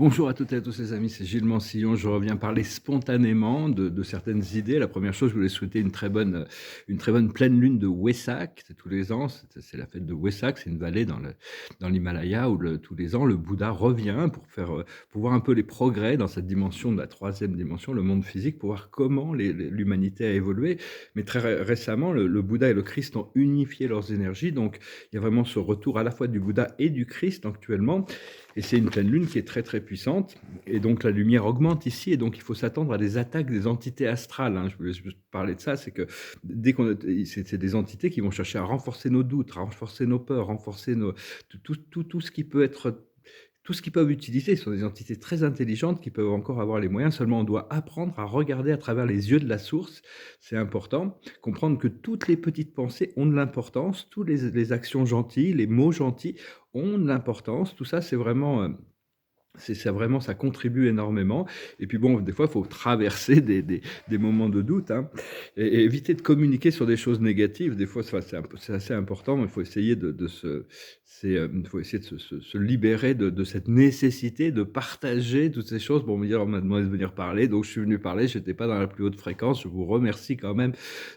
Bonjour à toutes et à tous les amis, c'est Gilles Mansillon. Je reviens parler spontanément de certaines idées. La première chose, je voulais souhaiter une très bonne pleine lune de Wesak. C'est tous les ans, c'est la fête de Wesak, c'est une vallée dans l'Himalaya où tous les ans le Bouddha revient pour voir un peu les progrès dans cette dimension de la troisième dimension, le monde physique, pour voir comment l'humanité a évolué. Mais récemment, le Bouddha et le Christ ont unifié leurs énergies. Donc il y a vraiment ce retour à la fois du Bouddha et du Christ actuellement. Et c'est une pleine lune qui est très très puissante, et donc la lumière augmente ici, et donc il faut s'attendre à des attaques des entités astrales, hein. Je voulais juste parler de ça, c'est que c'est des entités qui vont chercher à renforcer nos doutes, à renforcer nos peurs, renforcer tout ce qui peut être, tout ce qu'ils peuvent utiliser. Ce sont des entités très intelligentes qui peuvent encore avoir les moyens, seulement on doit apprendre à regarder à travers les yeux de la source, c'est important, comprendre que toutes les petites pensées ont de l'importance, toutes les actions gentilles, les mots gentils ont de l'importance, tout ça c'est vraiment... c'est ça, vraiment, ça contribue énormément. Et puis bon, des fois, il faut traverser des moments de doute, hein, et éviter de communiquer sur des choses négatives. Des fois, c'est assez important, mais il faut essayer il faut essayer de se libérer de cette nécessité de partager toutes ces choses. Bon, on m'a demandé de venir parler, donc je suis venu parler. Je n'étais pas dans la plus haute fréquence. Je vous remercie quand même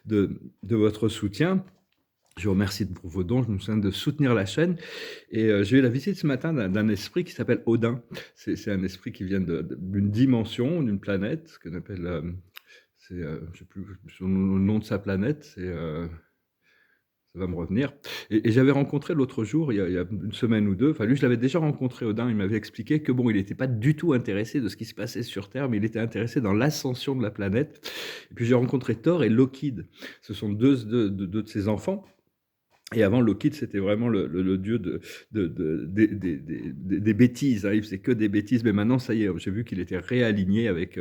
de votre soutien. Je vous remercie pour vos dons, je me souviens de soutenir la chaîne. Et j'ai eu la visite ce matin d'un esprit qui s'appelle Odin. C'est un esprit qui vient d'une dimension, d'une planète, ce qu'on appelle, je sais plus le nom de sa planète, ça va me revenir. Et j'avais rencontré l'autre jour, il y a une semaine ou deux, enfin lui je l'avais déjà rencontré, Odin, il m'avait expliqué que bon, il n'était pas du tout intéressé de ce qui se passait sur Terre, mais il était intéressé dans l'ascension de la planète. Et puis j'ai rencontré Thor et Loki. Ce sont deux de ses enfants. Et avant, Loki, c'était vraiment le dieu des bêtises, hein. Il faisait que des bêtises, mais maintenant, ça y est, j'ai vu qu'il était réaligné avec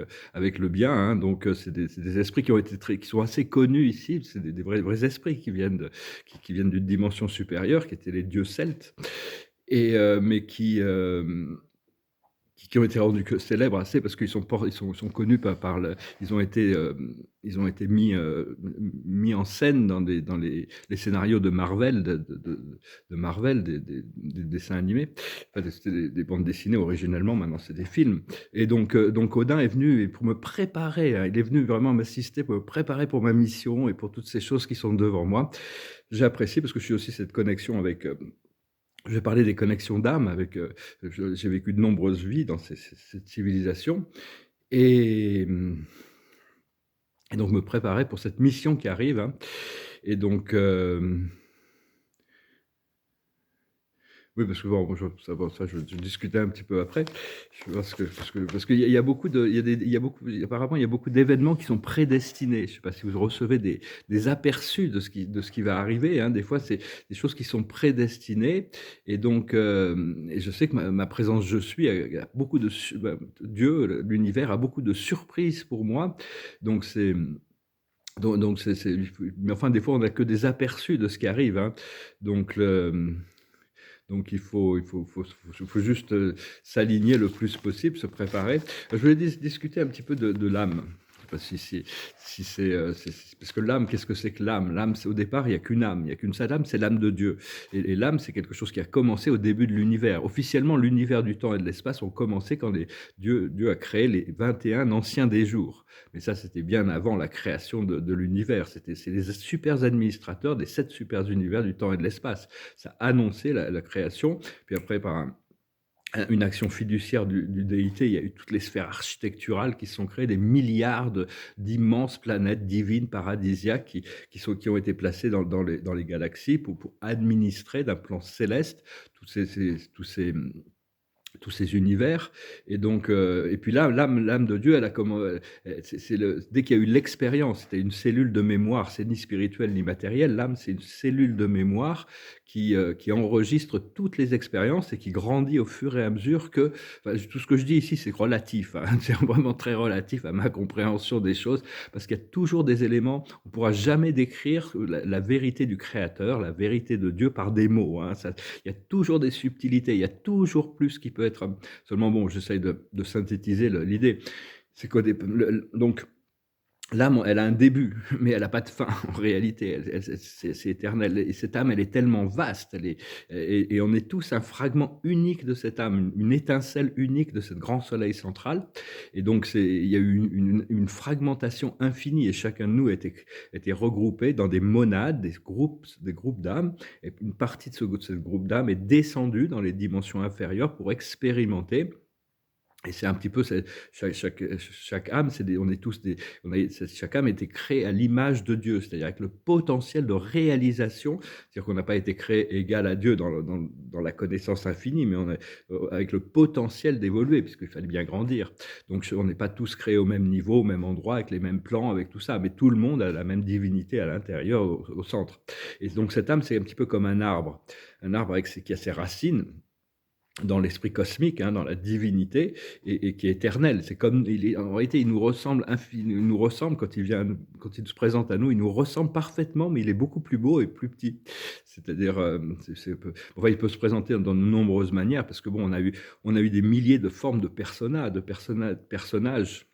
le bien, hein. Donc, c'est des esprits qui sont assez connus ici. C'est des vrais esprits qui viennent d'une dimension supérieure, qui étaient les dieux celtes, mais qui ont été rendus célèbres assez parce qu'ils sont connus ils ont été mis en scène dans les scénarios de Marvel, de Marvel, des dessins animés. Enfin, c'était des bandes dessinées originellement, maintenant c'est des films. Et donc Odin est venu pour me préparer, hein. Il est venu vraiment m'assister pour me préparer pour ma mission et pour toutes ces choses qui sont devant moi. J'apprécie parce que je suis aussi cette connexion avec... je vais parler des connexions d'âme j'ai vécu de nombreuses vies dans cette civilisation, et, et donc me préparer pour cette mission qui arrive, hein. Et donc, oui, parce que bon, je discutais un petit peu après. Parce qu'il y a beaucoup de, il y a beaucoup, apparemment, il y a beaucoup d'événements qui sont prédestinés. Je ne sais pas si vous recevez des aperçus de ce qui va arriver, hein. Des fois, c'est des choses qui sont prédestinées. Et donc, et je sais que ma présence, je suis, a beaucoup Dieu, l'univers a beaucoup de surprises pour moi. Donc, mais enfin, des fois, on n'a que des aperçus de ce qui arrive, hein. Donc, donc faut juste s'aligner le plus possible, se préparer. Je voulais discuter un petit peu de l'âme. Je sais pas si parce que l'âme, qu'est-ce que c'est que l'âme? L'âme, au départ, il n'y a qu'une âme, il n'y a qu'une seule âme, c'est l'âme de Dieu. Et l'âme, c'est quelque chose qui a commencé au début de l'univers. Officiellement, l'univers du temps et de l'espace ont commencé quand Dieu a créé les 21 anciens des jours. Mais ça, c'était bien avant la création de l'univers. C'est les super administrateurs des 7 super univers du temps et de l'espace. Ça a annoncé la création. Puis après, une action fiduciaire du déité, il y a eu toutes les sphères architecturales qui se sont créées, des milliards d'immenses planètes divines, paradisiaques, qui ont été placées dans les galaxies pour administrer d'un plan céleste tous ces univers. Et donc, et puis là, l'âme de Dieu, elle a comme, dès qu'il y a eu l'expérience, c'était une cellule de mémoire, c'est ni spirituel ni matériel. L'âme, c'est une cellule de mémoire qui enregistre toutes les expériences et qui grandit au fur et à mesure que, enfin, tout ce que je dis ici, c'est relatif, hein. C'est vraiment très relatif à ma compréhension des choses, parce qu'il y a toujours des éléments, on ne pourra jamais décrire la vérité du Créateur, la vérité de Dieu par des mots, hein. Il y a toujours des subtilités, il y a toujours plus qui peut être... Seulement, bon, j'essaye de synthétiser l'idée. C'est donc, L'âme, elle a un début, mais elle a pas de fin en réalité. C'est éternel et cette âme, elle est tellement vaste, elle est et on est tous un fragment unique de cette âme, une étincelle unique de ce grand soleil central et donc il y a eu une fragmentation infinie et chacun de nous était regroupé dans des monades, des groupes d'âmes et une partie de ce groupe d'âmes est descendue dans les dimensions inférieures pour expérimenter et c'est un petit peu chaque âme, on est tous des, chaque âme a été créée à l'image de Dieu, c'est-à-dire avec le potentiel de réalisation, c'est-à-dire qu'on n'a pas été créé égal à Dieu dans la connaissance infinie, mais on est avec le potentiel d'évoluer, puisqu'il fallait bien grandir. Donc on n'est pas tous créés au même niveau, au même endroit, avec les mêmes plans, avec tout ça, mais tout le monde a la même divinité à l'intérieur, au centre. Et donc cette âme, c'est un petit peu comme un arbre qui a ses racines dans l'esprit cosmique, hein, dans la divinité, et qui est éternel. C'est comme en réalité, il nous ressemble il nous ressemble quand il se présente à nous, il nous ressemble parfaitement, mais il est beaucoup plus beau et plus petit. C'est-à-dire, enfin, il peut se présenter dans de nombreuses manières, parce que bon, on a eu des milliers de formes de personnages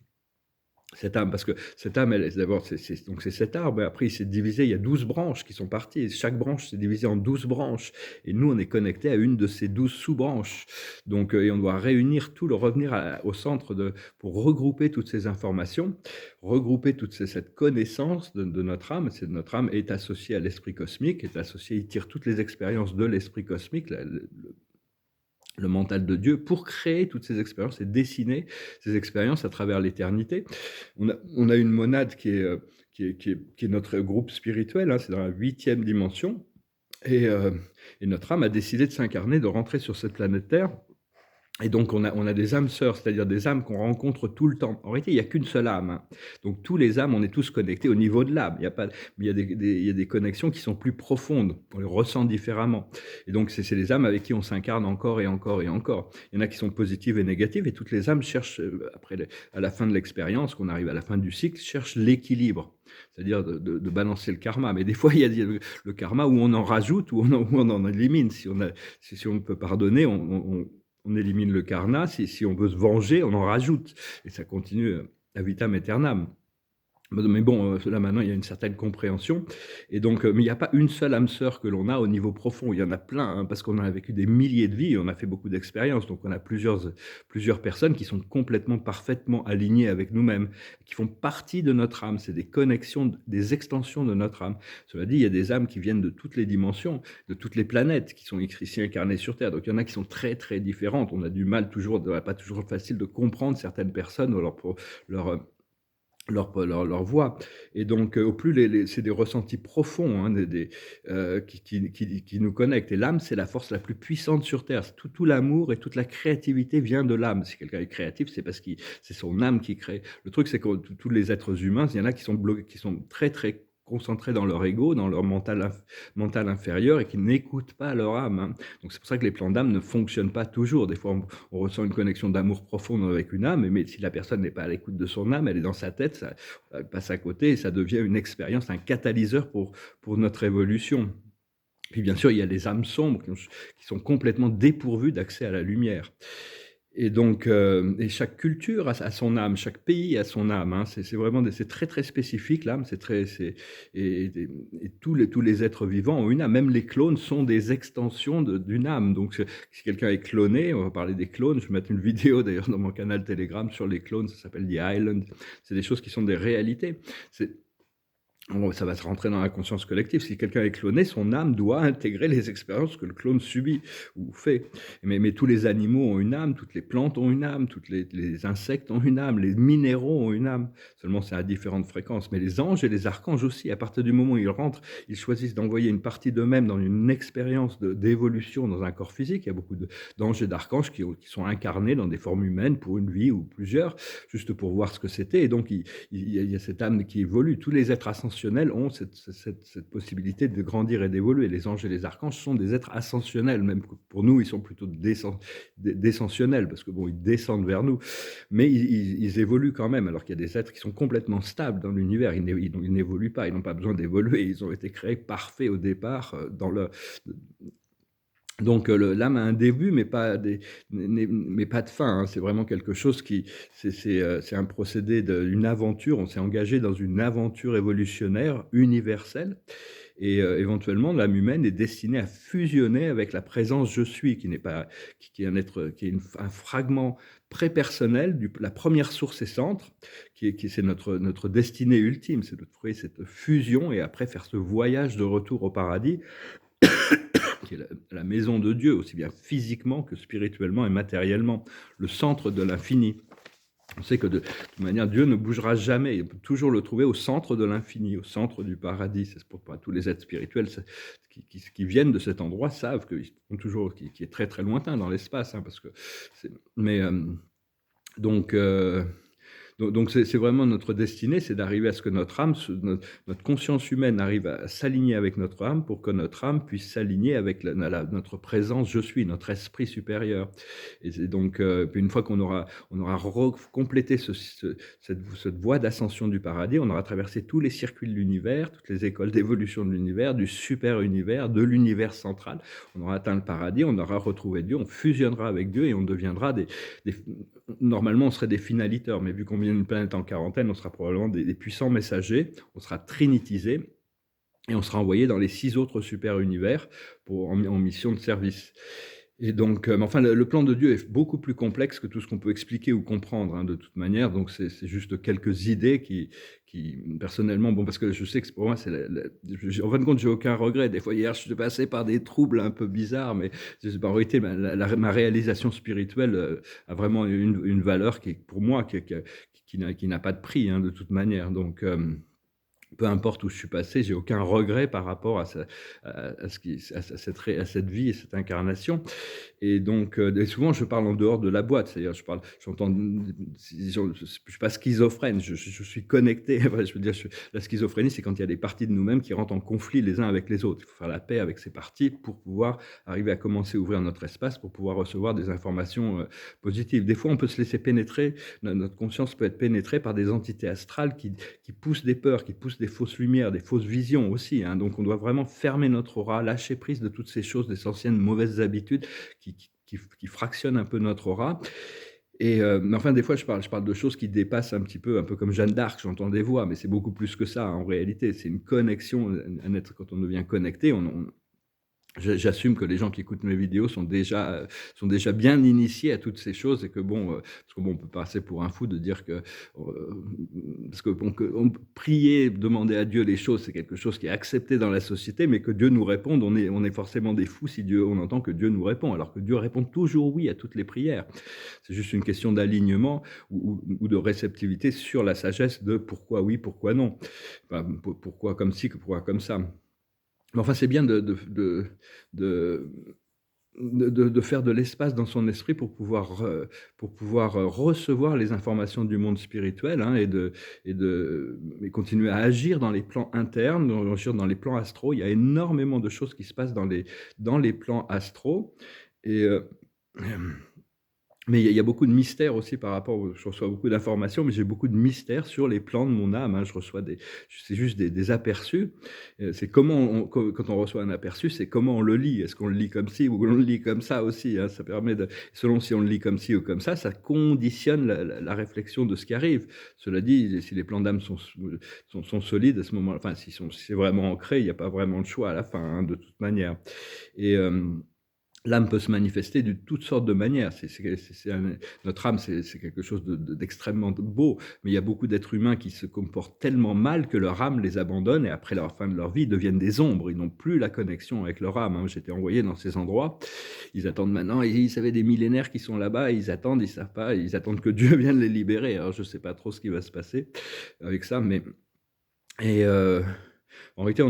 cette âme, parce que cette âme, d'abord, donc c'est cet arbre, et après il s'est divisé, il y a 12 branches qui sont parties, et chaque branche s'est divisée en 12 branches, et nous on est connecté à une de ces 12 sous-branches, donc, et on doit réunir tout, revenir au centre pour regrouper toutes ces informations, regrouper cette connaissance de notre âme. Notre âme est associée à l'esprit cosmique, il tire toutes les expériences de l'esprit cosmique, le mental de Dieu pour créer toutes ces expériences et dessiner ces expériences à travers l'éternité. On a une monade qui est notre groupe spirituel, hein, c'est dans la 8e dimension, et, euh, et notre âme a décidé de s'incarner, de rentrer sur cette planète Terre. Et donc, on a des âmes sœurs, c'est-à-dire des âmes qu'on rencontre tout le temps. En réalité, il n'y a qu'une seule âme, hein. Donc, tous les âmes, on est tous connectés au niveau de l'âme. Il y a pas, mais il y a des connexions qui sont plus profondes. On les ressent différemment. Et donc, c'est les âmes avec qui on s'incarne encore et encore et encore. Il y en a qui sont positives et négatives, et toutes les âmes cherchent, à la fin de l'expérience, qu'on arrive à la fin du cycle, cherchent l'équilibre. C'est-à-dire de balancer le karma. Mais des fois, il y a le karma où on en rajoute, où on en élimine. Si on peut pardonner, on élimine le karma. Si on veut se venger, on en rajoute. Et ça continue à vitam aeternam. Mais bon, là maintenant, il y a une certaine compréhension. Et donc, mais il n'y a pas une seule âme sœur que l'on a au niveau profond. Il y en a plein, hein, parce qu'on a vécu des milliers de vies, et on a fait beaucoup d'expériences. Donc, on a plusieurs personnes qui sont complètement, parfaitement alignées avec nous-mêmes, qui font partie de notre âme. C'est des connexions, des extensions de notre âme. Cela dit, il y a des âmes qui viennent de toutes les dimensions, de toutes les planètes, qui sont ici incarnées sur Terre. Donc, il y en a qui sont très, très différentes. On a du mal toujours, pas toujours facile de comprendre certaines personnes, ou leur leur voix. Et donc, au plus c'est des ressentis profonds, hein, qui nous connectent. Et l'âme, c'est la force la plus puissante sur Terre. Tout l'amour et toute la créativité vient de l'âme. Si quelqu'un est créatif, c'est parce que c'est son âme qui crée. Le truc, c'est que tous les êtres humains, il y en a qui sont bloqués, qui sont très, très concentrés dans leur ego, dans leur mental inférieur et qui n'écoutent pas leur âme, hein. Donc c'est pour ça que les plans d'âme ne fonctionnent pas toujours. Des fois, on ressent une connexion d'amour profonde avec une âme, mais si la personne n'est pas à l'écoute de son âme, elle est dans sa tête, ça passe à côté et ça devient une expérience, un catalyseur pour notre évolution. Puis bien sûr, il y a les âmes sombres qui sont complètement dépourvues d'accès à la lumière. Et donc, et chaque culture a son âme, chaque pays a son âme, hein. C'est vraiment c'est très très spécifique l'âme, et tous les êtres vivants ont une âme. Même les clones sont des extensions d'une âme. Donc, si quelqu'un est cloné, on va parler des clones. Je vais mettre une vidéo d'ailleurs dans mon canal Telegram sur les clones. Ça s'appelle The Island. C'est des choses qui sont des réalités. Ça va se rentrer dans la conscience collective. Si quelqu'un est cloné, son âme doit intégrer les expériences que le clone subit ou fait. Mais tous les animaux ont une âme, toutes les plantes ont une âme, tous les insectes ont une âme, les minéraux ont une âme. Seulement, c'est à différentes fréquences. Mais les anges et les archanges aussi, à partir du moment où ils rentrent, ils choisissent d'envoyer une partie d'eux-mêmes dans une expérience d'évolution dans un corps physique. Il y a beaucoup d'anges et d'archanges qui sont incarnés dans des formes humaines pour une vie ou plusieurs, juste pour voir ce que c'était. Et donc, il y a cette âme qui évolue. Tous les êtres ascensionnels ont cette possibilité de grandir et d'évoluer. Les anges et les archanges sont des êtres ascensionnels, même pour nous, ils sont plutôt descensionnels, parce que bon, ils descendent vers nous, mais ils évoluent quand même, alors qu'il y a des êtres qui sont complètement stables dans l'univers. Ils n'évoluent pas, ils n'ont pas besoin d'évoluer, ils ont été créés parfaits au départ Donc l'âme a un début, mais pas de fin, hein. C'est vraiment quelque chose qui c'est un procédé une aventure. On s'est engagé dans une aventure évolutionnaire universelle et éventuellement l'âme humaine est destinée à fusionner avec la présence «je suis» qui n'est pas qui est un être, qui est un fragment prépersonnel du la première source et centre, qui c'est notre destinée ultime. C'est de trouver cette fusion et après faire ce voyage de retour au paradis qui est la maison de Dieu, aussi bien physiquement que spirituellement et matériellement, le centre de l'infini. On sait que de toute manière, Dieu ne bougera jamais. On peut toujours le trouver au centre de l'infini, au centre du paradis. C'est pour tous les êtres spirituels qui viennent de cet endroit savent qu'ils sont toujours, qui est très très lointain dans l'espace, hein, parce que mais donc donc c'est vraiment notre destinée, c'est d'arriver à ce que notre âme, notre conscience humaine arrive à s'aligner avec notre âme pour que notre âme puisse s'aligner avec notre présence je suis, notre esprit supérieur. Et c'est donc, puis une fois on aura complété cette voie d'ascension du paradis, on aura traversé tous les circuits de l'univers, toutes les écoles d'évolution de l'univers, du super univers, de l'univers central. On aura atteint le paradis, on aura retrouvé Dieu, on fusionnera avec Dieu et on deviendra des normalement, on serait des finaliteurs, mais vu qu'on vient d'une planète en quarantaine, on sera probablement des puissants messagers, on sera trinitisés et on sera envoyé dans les 6 autres super-univers en mission de service. Et donc, mais enfin, le plan de Dieu est beaucoup plus complexe que tout ce qu'on peut expliquer ou comprendre, hein, de toute manière. Donc, c'est juste quelques idées qui, personnellement, bon, parce que je sais que pour moi, en fin de compte, j'ai aucun regret. Des fois, hier, je suis passé par des troubles un peu bizarres, mais en réalité, ma réalisation spirituelle a vraiment une valeur qui, pour moi, qui n'a pas de prix, hein, de toute manière. Donc, peu importe où je suis passé, j'ai aucun regret par rapport à cette vie et cette incarnation. Et donc, et souvent, je parle en dehors de la boîte. C'est-à-dire, j'entends, je ne suis pas schizophrène, je suis connecté. Enfin, je veux dire, la schizophrénie, c'est quand il y a des parties de nous-mêmes qui rentrent en conflit les uns avec les autres. Il faut faire la paix avec ces parties pour pouvoir arriver à commencer à ouvrir notre espace, pour pouvoir recevoir des informations positives. Des fois, on peut se laisser pénétrer, notre conscience peut être pénétrée par des entités astrales qui poussent des peurs, qui poussent des fausses lumières, des fausses visions aussi, hein. Donc, on doit vraiment fermer notre aura, lâcher prise de toutes ces choses, des anciennes mauvaises habitudes qui fractionnent un peu notre aura. Et mais enfin, des fois, je parle de choses qui dépassent un peu comme Jeanne d'Arc, j'entends des voix, mais c'est beaucoup plus que ça, en réalité. C'est une connexion, un être, quand on devient connecté, j'assume que les gens qui écoutent mes vidéos sont déjà bien initiés à toutes ces choses et que bon, parce que bon, on peut passer pour un fou de dire que, parce que prier, demander à Dieu les choses, c'est quelque chose qui est accepté dans la société, mais que Dieu nous réponde, on est forcément des fous si on entend que Dieu nous répond, alors que Dieu répond toujours oui à toutes les prières. C'est juste une question d'alignement ou de réceptivité sur la sagesse de pourquoi oui, pourquoi non. Enfin, pourquoi comme ci, pourquoi comme ça. Mais enfin, c'est bien de, de faire de l'espace dans son esprit pour pouvoir recevoir les informations du monde spirituel, hein, et continuer à agir dans les plans internes, agir dans les plans astraux. Il y a énormément de choses qui se passent dans les plans astraux. Et mais il y a beaucoup de mystères aussi par rapport je reçois beaucoup d'informations, mais j'ai beaucoup de mystères sur les plans de mon âme, hein. Je reçois c'est juste des aperçus. C'est comment quand on reçoit un aperçu, c'est comment on le lit. Est-ce qu'on le lit comme ci ou on le lit comme ça aussi, hein? Ça permet selon si on le lit comme ci ou comme ça conditionne la réflexion de ce qui arrive. Cela dit, si les plans d'âme sont solides à ce moment-là, enfin, si c'est vraiment ancré, il n'y a pas vraiment de choix à la fin, hein, de toute manière. Et l'âme peut se manifester de toutes sortes de manières. Notre âme, c'est quelque chose d'extrêmement beau, mais il y a beaucoup d'êtres humains qui se comportent tellement mal que leur âme les abandonne et après la fin de leur vie, ils deviennent des ombres. Ils n'ont plus la connexion avec leur âme, hein. J'étais envoyé dans ces endroits. Ils attendent maintenant, ils savaient des millénaires qui sont là-bas, ils attendent, ils savent pas, ils attendent que Dieu vienne les libérer. Alors, je sais pas trop ce qui va se passer avec ça, mais et en réalité,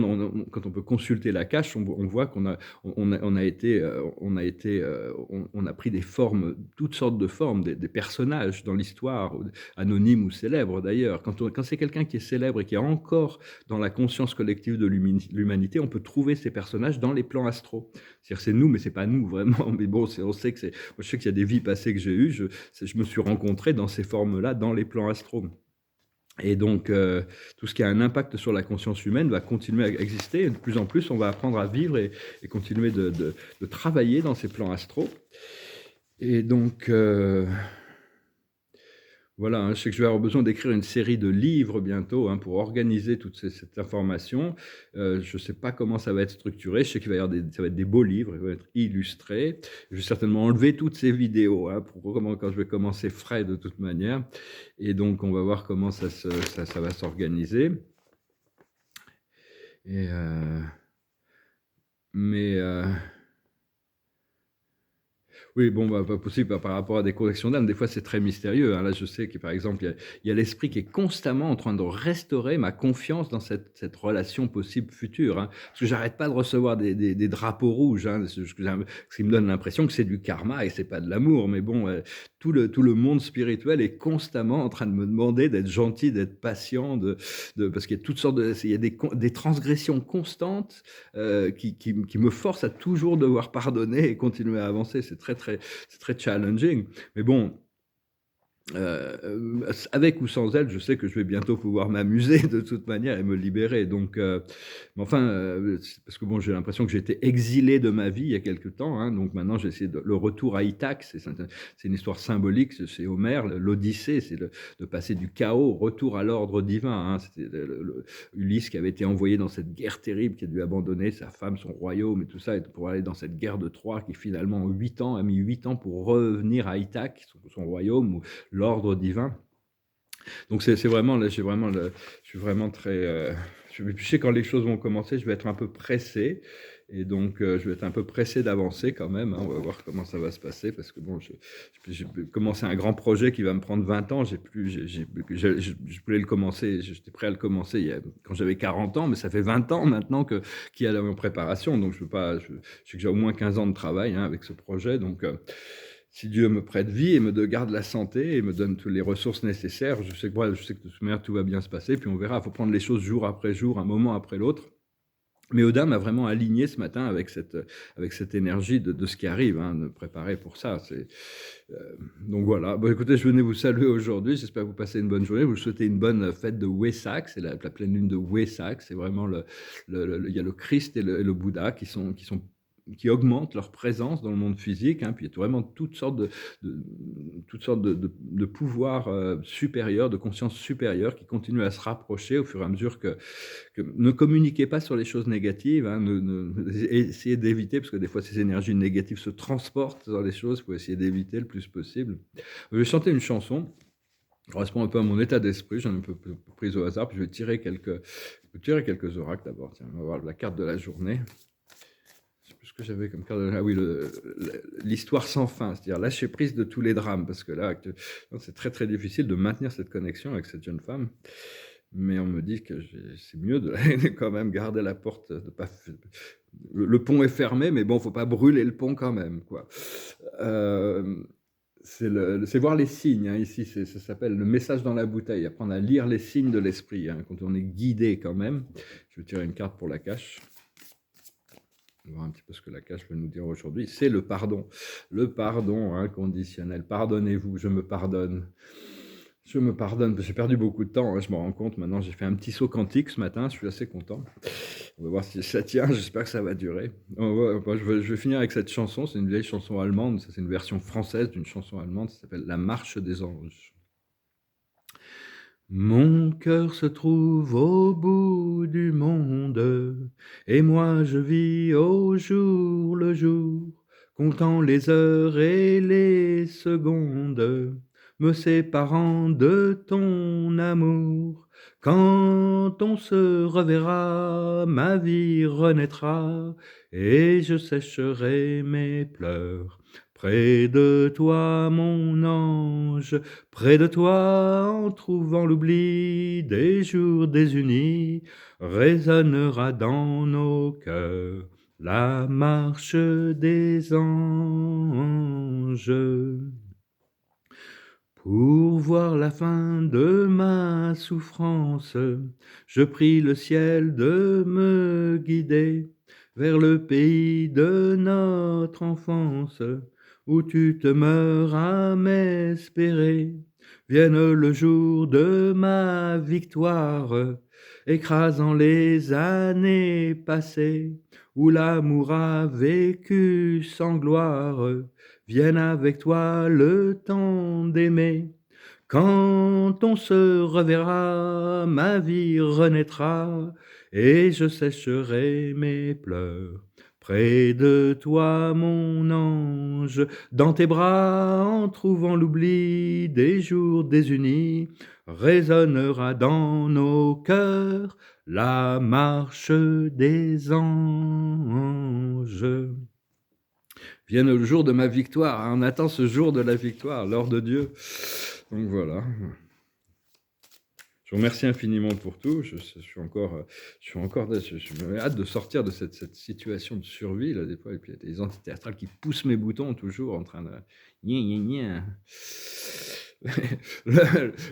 quand on peut consulter la cache, on voit on a été, on a pris des formes, toutes sortes de formes, des personnages dans l'histoire, anonymes ou célèbres d'ailleurs. Quand c'est quelqu'un qui est célèbre et qui est encore dans la conscience collective de l'humanité, on peut trouver ces personnages dans les plans astraux. C'est-à-dire c'est nous, mais c'est pas nous vraiment. Mais bon, on sait que moi, je sais qu'il y a des vies passées que j'ai eues, je me suis rencontré dans ces formes-là, dans les plans astraux. Et donc, tout ce qui a un impact sur la conscience humaine va continuer à exister et de plus en plus, on va apprendre à vivre et continuer de travailler dans ces plans astraux. Et donc, voilà, hein, je sais que je vais avoir besoin d'écrire une série de livres bientôt, hein, pour organiser toute cette information. Je ne sais pas comment ça va être structuré. Je sais qu'il va y avoir ça va être des beaux livres, ils vont être illustrés. Je vais certainement enlever toutes ces vidéos, hein, quand je vais commencer frais de toute manière. Et donc, on va voir comment ça va s'organiser. Et, mais oui, bon, bah, pas possible par rapport à des corrections d'âme. Des fois, c'est très mystérieux, hein. Là, je sais que, par exemple, il y a l'esprit qui est constamment en train de restaurer ma confiance dans cette relation possible future, hein. Parce que j'arrête pas de recevoir des drapeaux rouges, hein, ce qui me donne l'impression que c'est du karma et c'est pas de l'amour. Mais bon, tout le monde spirituel est constamment en train de me demander d'être gentil, d'être patient, parce qu'il y a toutes sortes il y a des transgressions constantes qui me forcent à toujours devoir pardonner et continuer à avancer. C'est très challenging. Mais bon, avec ou sans elle, je sais que je vais bientôt pouvoir m'amuser de toute manière et me libérer. Donc, mais enfin, parce que bon, j'ai l'impression que j'ai été exilé de ma vie il y a quelque temps, hein, donc maintenant j'ai essayé le retour à Ithaque. C'est une histoire symbolique, c'est Homère, l'Odyssée, c'est de passer du chaos au retour à l'ordre divin, hein. C'était Ulysse qui avait été envoyé dans cette guerre terrible, qui a dû abandonner sa femme, son royaume et tout ça, et pour aller dans cette guerre de Troie qui finalement a mis 8 ans pour revenir à Ithaque, son royaume, où l'ordre divin. Donc c'est vraiment, là, je suis vraiment très... je sais quand les choses vont commencer, je vais être un peu pressé. Et donc, je vais être un peu pressé d'avancer quand même, hein. On va voir comment ça va se passer parce que bon, j'ai commencé un grand projet qui va me prendre 20 ans. Je voulais le commencer, j'étais prêt à le commencer quand j'avais 40 ans, mais ça fait 20 ans maintenant qu'il y a en préparation. Donc, je sais que j'ai au moins 15 ans de travail, hein, avec ce projet. Donc, si Dieu me prête vie et me garde la santé et me donne toutes les ressources nécessaires, je sais que de toute manière, tout va bien se passer. Puis on verra, il faut prendre les choses jour après jour, un moment après l'autre. Mais Oda m'a vraiment aligné ce matin avec cette énergie de ce qui arrive, hein, de préparer pour ça. Donc voilà. Bon, écoutez, je venais vous saluer aujourd'hui. J'espère que vous passez une bonne journée. Vous souhaitez une bonne fête de Wesak. C'est la pleine lune de Wesak. C'est vraiment il y a le Christ et le Bouddha qui augmentent leur présence dans le monde physique, hein. Puis il y a vraiment toutes sortes de pouvoirs supérieurs, de conscience supérieure qui continuent à se rapprocher au fur et à mesure que ne communiquez pas sur les choses négatives, hein, essayez d'éviter, parce que des fois ces énergies négatives se transportent dans les choses, il faut essayer d'éviter le plus possible. Je vais chanter une chanson qui correspond un peu à mon état d'esprit, j'en ai un peu pris au hasard, puis je vais tirer quelques oracles d'abord. Tiens, on va voir la carte de la journée. Je sais plus ce que j'avais comme carte de... Ah oui, l'histoire sans fin, c'est-à-dire lâcher prise de tous les drames, parce que là, c'est très très difficile de maintenir cette connexion avec cette jeune femme. Mais on me dit que c'est mieux de quand même garder la porte, de pas. Le pont est fermé, mais bon, faut pas brûler le pont quand même, quoi. C'est voir les signes, hein, ici, ça s'appelle le message dans la bouteille, apprendre à lire les signes de l'esprit, hein, quand on est guidé quand même. Je vais tirer une carte pour la cache. On va voir un petit peu ce que la cache veut nous dire aujourd'hui. C'est le pardon. Le pardon inconditionnel. Pardonnez-vous, je me pardonne. Je me pardonne, parce que j'ai perdu beaucoup de temps, hein, je me rends compte. Maintenant, j'ai fait un petit saut quantique ce matin, je suis assez content. On va voir si ça tient, j'espère que ça va durer. Je vais finir avec cette chanson, c'est une vieille chanson allemande, c'est une version française d'une chanson allemande, ça s'appelle La Marche des Anges. Mon cœur se trouve au bout du monde, et moi je vis au jour le jour, comptant les heures et les secondes, me séparant de ton amour. Quand on se reverra, ma vie renaîtra, et je sécherai mes pleurs. Près de toi, mon ange, près de toi, en trouvant l'oubli des jours désunis, résonnera dans nos cœurs la marche des anges. Pour voir la fin de ma souffrance, je prie le ciel de me guider vers le pays de notre enfance, où tu te meurs à m'espérer. Vienne le jour de ma victoire, écrasant les années passées, où l'amour a vécu sans gloire. Vienne avec toi le temps d'aimer. Quand on se reverra, ma vie renaîtra, et je sécherai mes pleurs. Près de toi, mon ange, dans tes bras, en trouvant l'oubli des jours désunis, résonnera dans nos cœurs la marche des anges. Vienne le jour de ma victoire, hein. On attend ce jour de la victoire, l'heure de Dieu. Donc voilà. Je vous remercie infiniment pour tout. Je me hâte de sortir de cette situation de survie là des fois. Et puis il y a des entités astrales qui poussent mes boutons toujours en train de gna gna gna.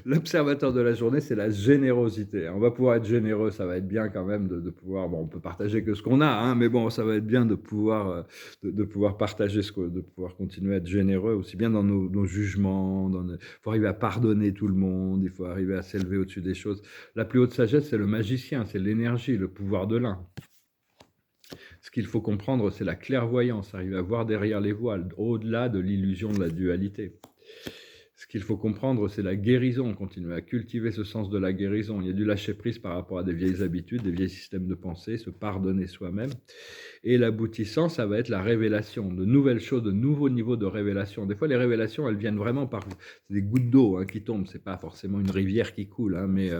L'observateur de la journée, c'est la générosité. On va pouvoir être généreux, ça va être bien quand même de pouvoir. Bon, on peut partager que ce qu'on a, hein, mais bon, ça va être bien de pouvoir de pouvoir partager de pouvoir continuer à être généreux aussi bien dans nos jugements. Il faut arriver à pardonner tout le monde. Il faut arriver à s'élever au-dessus des choses. La plus haute sagesse, c'est le magicien, c'est l'énergie, le pouvoir de l'un. Ce qu'il faut comprendre, c'est la clairvoyance, arriver à voir derrière les voiles, au-delà de l'illusion de la dualité. Ce qu'il faut comprendre, c'est la guérison, continuer à cultiver ce sens de la guérison. Il y a du lâcher-prise par rapport à des vieilles habitudes, des vieilles systèmes de pensée, se pardonner soi-même. Et l'aboutissant, ça va être la révélation, de nouvelles choses, de nouveaux niveaux de révélation. Des fois, les révélations, elles viennent vraiment par des gouttes d'eau qui tombent. C'est pas forcément une rivière qui coule, mais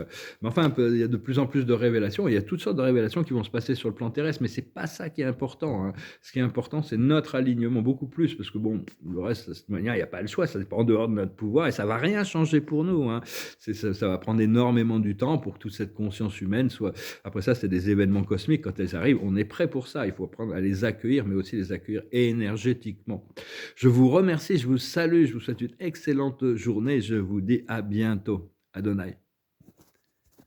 enfin, il y a de plus en plus de révélations. Il y a toutes sortes de révélations qui vont se passer sur le plan terrestre, mais c'est pas ça qui est important. Ce qui est important, c'est notre alignement, beaucoup plus, parce que bon, le reste, de cette manière, il n'y a pas le choix. Ça dépend en dehors de notre pouvoir et ça va rien changer pour nous. Ça va prendre énormément du temps pour que toute cette conscience humaine soit. Après ça, c'est des événements cosmiques. Quand elles arrivent, on est prêt pour ça. Il faut apprendre à les accueillir, mais aussi les accueillir énergétiquement. Je vous remercie, je vous salue, je vous souhaite une excellente journée. Je vous dis à bientôt. Adonai.